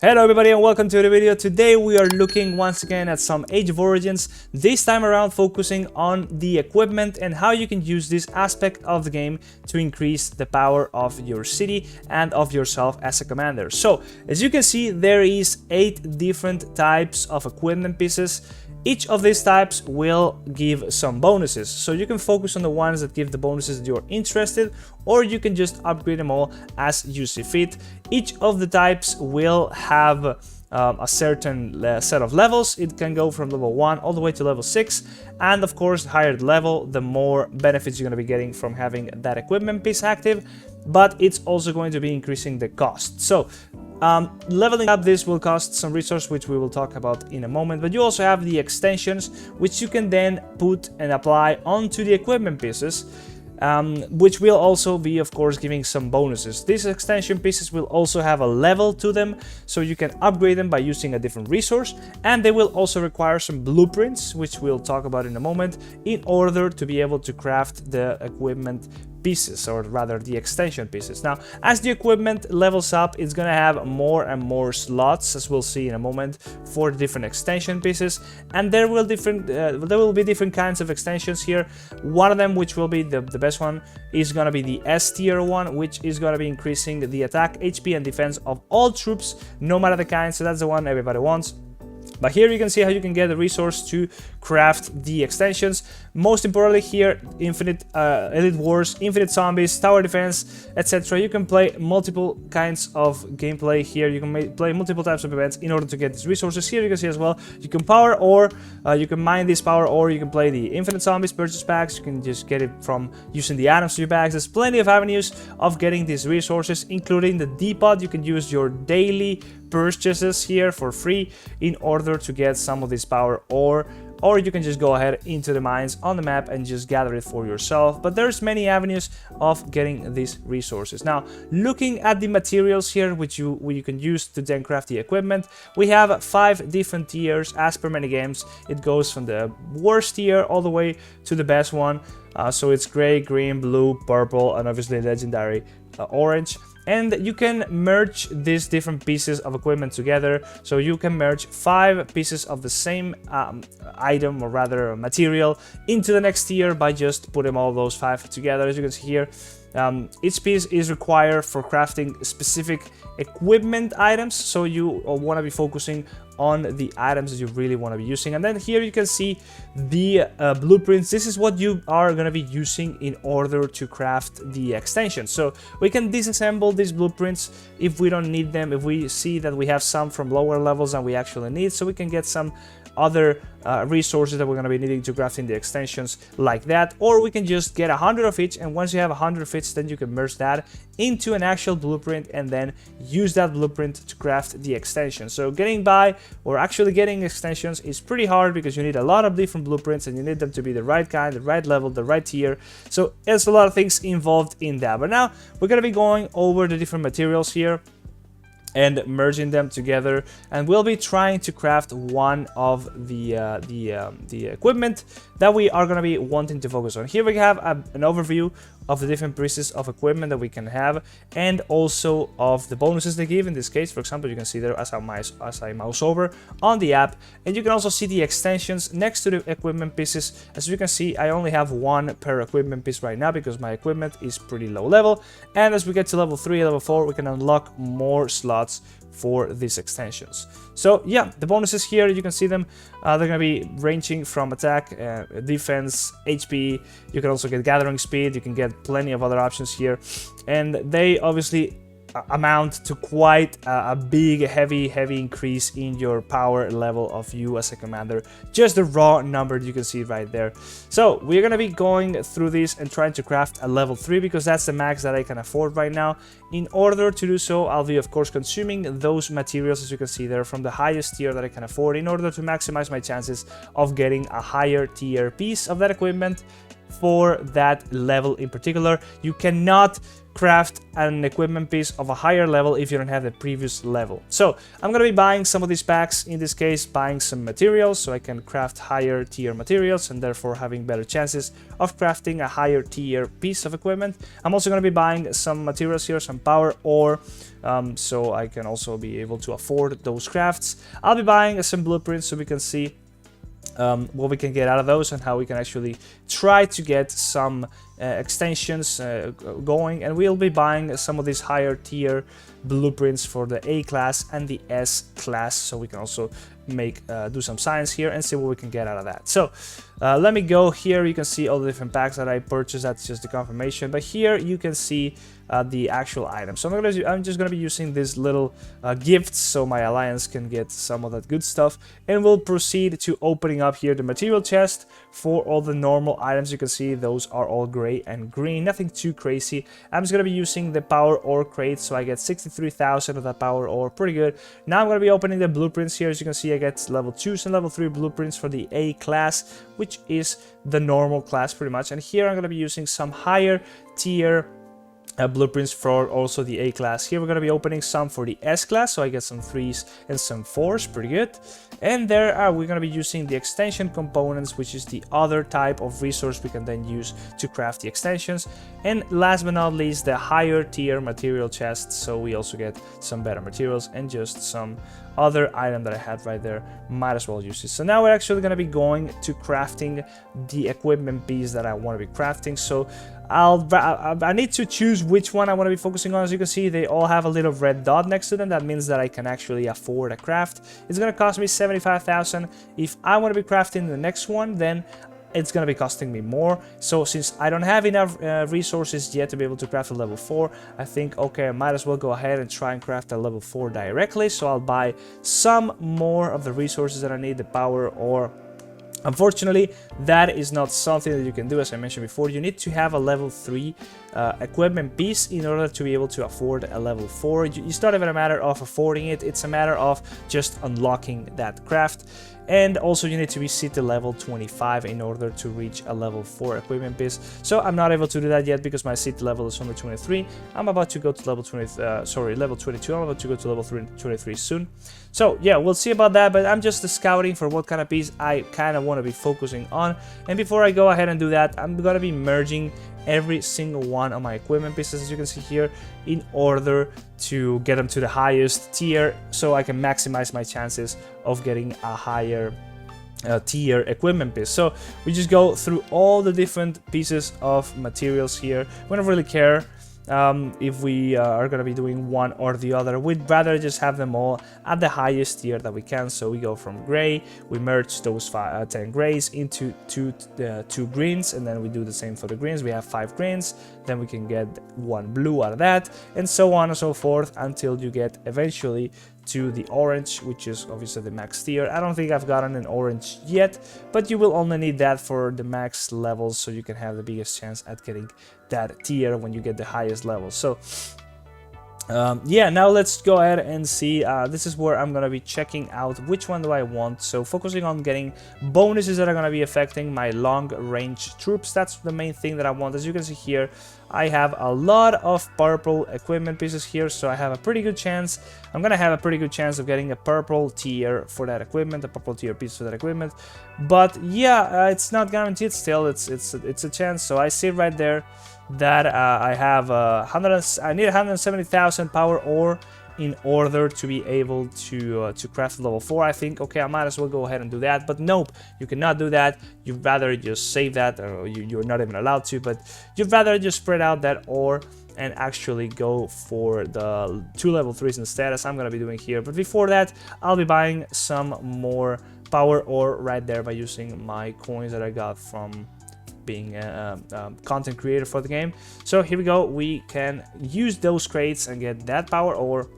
Hello everybody and welcome to the video. Today we are looking once again at some Age of Origins, this time around focusing on the equipment and how you can use this aspect of the game to increase the power of your city and of yourself as a commander. So as you can see, there is 8 different types of equipment pieces. Each of these types will give some bonuses, so you can focus on the ones that give the bonuses that you're interested, or you can just upgrade them all as you see fit. Each of the types will have a certain set of levels. It can go from level 1 all the way to level 6, and of course the higher the level, the more benefits you're going to be getting from having that equipment piece active, but it's also going to be increasing the cost. So leveling up this will cost some resource, which we will talk about in a moment, but you also have the extensions, which you can then put and apply onto the equipment pieces, which will also be, of course, giving some bonuses. These extension pieces will also have a level to them, so you can upgrade them by using a different resource, and they will also require some blueprints, which we'll talk about in a moment, in order to be able to craft the equipment pieces, or rather the extension pieces. Now, as the equipment levels up, it's gonna have more and more slots, as we'll see in a moment, for different extension pieces, and there will be different kinds of extensions here. One of them, which will be the best one, is gonna be the S tier one, which is gonna be increasing the attack, HP, and defense of all troops, no matter the kind. So that's the one everybody wants. But here you can see how you can get the resource to craft the extensions. Most importantly here, infinite elite wars, infinite zombies, tower defense, etc. You can play multiple kinds of gameplay here. You can play multiple types of events in order to get these resources. Here you can see as well, you can power ore, you can mine this power ore, you can play the infinite zombies purchase packs, you can just get it from using the items to your bags. There's plenty of avenues of getting these resources, including the depot. You can use your daily purchases here for free in order to get some of this power ore, or you can just go ahead into the mines on the map and just gather it for yourself. But there's many avenues of getting these resources. Now, looking at the materials here, which you can use to then craft the equipment, we have 5 different tiers as per many games. It goes from the worst tier all the way to the best one. So it's gray, green, blue, purple, and obviously legendary orange. And you can merge these different pieces of equipment together. So you can merge 5 pieces of the same item, or rather material, into the next tier by just putting all those 5 together. As you can see here, each piece is required for crafting specific equipment items, so you want to be focusing on the items that you really want to be using. And then here you can see the blueprints. This is what you are going to be using in order to craft the extension. So we can disassemble these blueprints if we don't need them, if we see that we have some from lower levels than we actually need, so we can get some other resources that we're going to be needing to crafting the extensions like that. Or we can just get 100 of each, and once you have 100 of each, then you can merge that into an actual blueprint and then use that blueprint to craft the extension. So getting by, or actually getting extensions, is pretty hard because you need a lot of different blueprints and you need them to be the right kind, the right level, the right tier. So there's a lot of things involved in that. But now we're going to be going over the different materials here and merging them together, and we'll be trying to craft one of the equipment that we are going to be wanting to focus on. Here we have an overview of the different pieces of equipment that we can have, and also of the bonuses they give. In this case, for example, you can see there as I mouse over on the app, and you can also see the extensions next to the equipment pieces. As you can see, I only have 1 per equipment piece right now because my equipment is pretty low level, and as we get to level 3, level 4, we can unlock more slots for these extensions. So yeah, the bonuses here, you can see them, they're gonna be ranging from attack, defense, HP. You can also get gathering speed, you can get plenty of other options here, and they obviously amount to quite a big heavy increase in your power level of you as a commander. Just the raw number you can see right there. So we're gonna be going through this and trying to craft a level 3 because that's the max that I can afford right now. In order to do so, I'll be of course consuming those materials, as you can see there, from the highest tier that I can afford, in order to maximize my chances of getting a higher tier piece of that equipment for that level in particular. You cannot craft an equipment piece of a higher level if you don't have the previous level. So I'm gonna be buying some of these packs, in this case buying some materials so I can craft higher tier materials and therefore having better chances of crafting a higher tier piece of equipment. I'm also gonna be buying some materials here, some power ore, so I can also be able to afford those crafts. I'll be buying some blueprints so we can see what we can get out of those and how we can actually try to get some extensions going, and we'll be buying some of these higher tier blueprints for the A class and the S class, so we can also make do some science here and see what we can get out of that. So let me go here. You can see all the different packs that I purchased. That's just the confirmation, but here you can see the actual items. So I'm just gonna be using these little gifts so my alliance can get some of that good stuff, and we'll proceed to opening up here the material chest for all the normal items. You can see those are all gray and green, nothing too crazy. I'm just gonna be using the power ore crate, so I get 63,000 of that power ore, pretty good. Now I'm gonna be opening the blueprints here. As you can see, I get level 2 and level 3 blueprints for the A class, which is the normal class pretty much, and here I'm gonna be using some higher tier blueprints for also the A class. Here we're going to be opening some for the S class, so I get some 3s and some 4s, pretty good. And there we're going to be using the extension components, which is the other type of resource we can then use to craft the extensions. And last but not least, the higher tier material chests, so we also get some better materials and just some other item that I had right there. Might as well use it. So now we're actually going to be going to crafting the equipment piece that I want to be crafting. So I need to choose which one I want to be focusing on. As you can see, they all have a little red dot next to them. That means that I can actually afford a craft. It's going to cost me 75,000. If I want to be crafting the next one, then it's going to be costing me more. So since I don't have enough resources yet to be able to craft a level 4, I think, okay, I might as well go ahead and try and craft a level 4 directly. So I'll buy some more of the resources that I need, the power ore. Unfortunately, that is not something that you can do. As I mentioned before, you need to have a level 3 equipment piece in order to be able to afford a level 4. It's not even a matter of affording it, it's a matter of just unlocking that craft. And also you need to be city level 25 in order to reach a level 4 equipment piece. So I'm not able to do that yet because my city level is only 23. I'm about to go to level 20, level 22. I'm about to go to level 23 soon. So yeah, we'll see about that, but I'm just scouting for what kind of piece I kind of want to be focusing on. And before I go ahead and do that, I'm going to be merging every single one of my equipment pieces, as you can see here, in order to get them to the highest tier so I can maximize my chances of getting a higher tier equipment piece. So we just go through all the different pieces of materials here. We don't really care if we are going to be doing one or the other. We'd rather just have them all at the highest tier that we can. So we go from gray, we merge those 10 grays into two greens, and then we do the same for the greens. We have 5 greens, then we can get 1 blue out of that, and so on and so forth until you get eventually to the orange, which is obviously the max tier. I don't think I've gotten an orange yet, but you will only need that for the max levels, so you can have the biggest chance at getting that tier when you get the highest level. So yeah, now let's go ahead and see. This is where I'm gonna be checking out which one do I want. So focusing on getting bonuses that are gonna be affecting my long range troops. That's the main thing that I want. As you can see here, I have a lot of purple equipment pieces here, so I have a pretty good chance. I'm gonna have a pretty good chance of getting a purple tier for that equipment, a purple tier piece for that equipment. But yeah, it's not guaranteed still. It's a chance. So I see right there that I have I need 170,000 power ore in order to be able to craft level 4. I think, okay, I might as well go ahead and do that, but nope, you cannot do that. You'd rather just save that, or you're not even allowed to, but you'd rather just spread out that ore and actually go for the 2 level 3s instead, as I'm gonna be doing here. But before that, I'll be buying some more power ore right there by using my coins that I got from being a content creator for the game. So here we go, we can use those crates and get that power ore,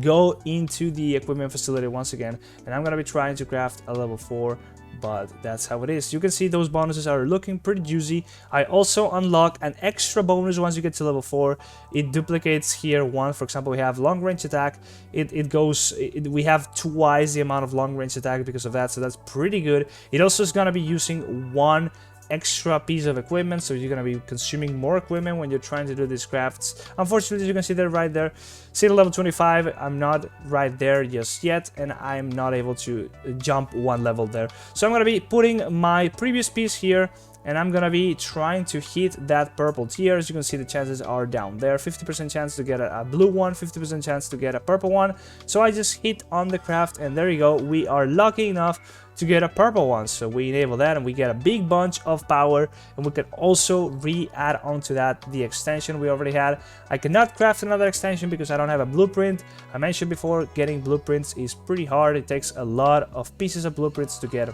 go into the equipment facility once again, and I'm gonna be trying to craft a level 4, but that's how it is. You can see those bonuses are looking pretty juicy. I also unlock an extra bonus once you get to level 4. It duplicates here one. For example, we have long range attack. We have twice the amount of long range attack because of that, so that's pretty good. It also is gonna be using 1 extra piece of equipment, so you're gonna be consuming more equipment when you're trying to do these crafts. Unfortunately, you can see that right there, see the level 25, I'm not right there just yet, and I'm not able to jump one level there. So I'm gonna be putting my previous piece here, and I'm gonna be trying to hit that purple tier. As you can see, the chances are down there. 50% chance to get a blue one, 50% chance to get a purple one. So I just hit on the craft, and there you go. We are lucky enough to get a purple one. So we enable that, and we get a big bunch of power, and we can also re-add onto that the extension we already had. I cannot craft another extension because I don't have a blueprint. I mentioned before, getting blueprints is pretty hard. It takes a lot of pieces of blueprints to get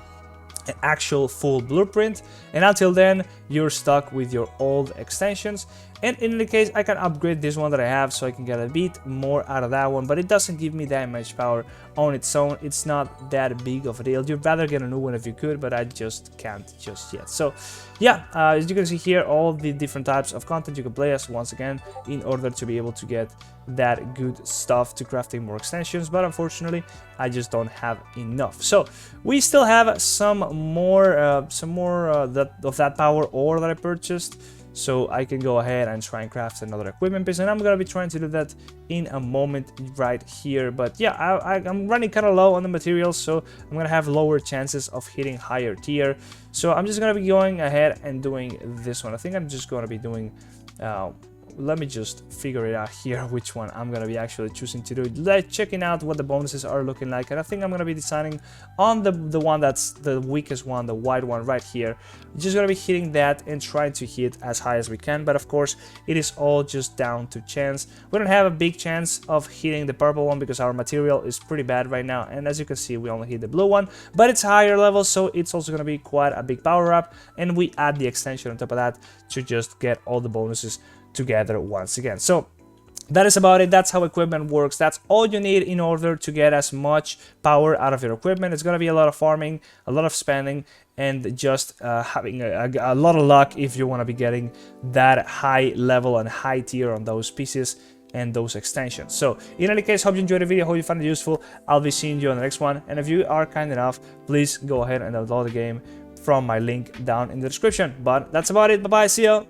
an actual full blueprint, and until then you're stuck with your old extensions. And in any case, I can upgrade this one that I have so I can get a bit more out of that one, but it doesn't give me that much power on its own. It's not that big of a deal. You'd rather get a new one if you could, but I just can't just yet. So yeah, as you can see here, all the different types of content you can play as once again in order to be able to get that good stuff to crafting more extensions, but unfortunately I just don't have enough. So we still have some more of that power ore that I purchased, so I can go ahead and try and craft another equipment piece, and I'm gonna be trying to do that in a moment right here. But yeah, I'm running kind of low on the materials, so I'm gonna have lower chances of hitting higher tier. So I'm just gonna be going ahead and doing this one. I think I'm just gonna be doing let me just figure it out here which one I'm gonna be actually choosing to do, like checking out what the bonuses are looking like. And I think I'm gonna be deciding on the one that's the weakest one, the white one right here. Just gonna be hitting that and trying to hit as high as we can, but of course it is all just down to chance. We don't have a big chance of hitting the purple one because our material is pretty bad right now, and as you can see we only hit the blue one, but it's higher level, so it's also gonna be quite a big power up, and we add the extension on top of that to just get all the bonuses together once again. So that is about it. That's how equipment works. That's all you need in order to get as much power out of your equipment. It's gonna be a lot of farming, a lot of spending, and just having a lot of luck if you want to be getting that high level and high tier on those pieces and those extensions. So in any case, hope you enjoyed the video, hope you found it useful. I'll be seeing you on the next one, and if you are kind enough, please go ahead and download the game from my link down in the description. But that's about it. Bye bye, see ya.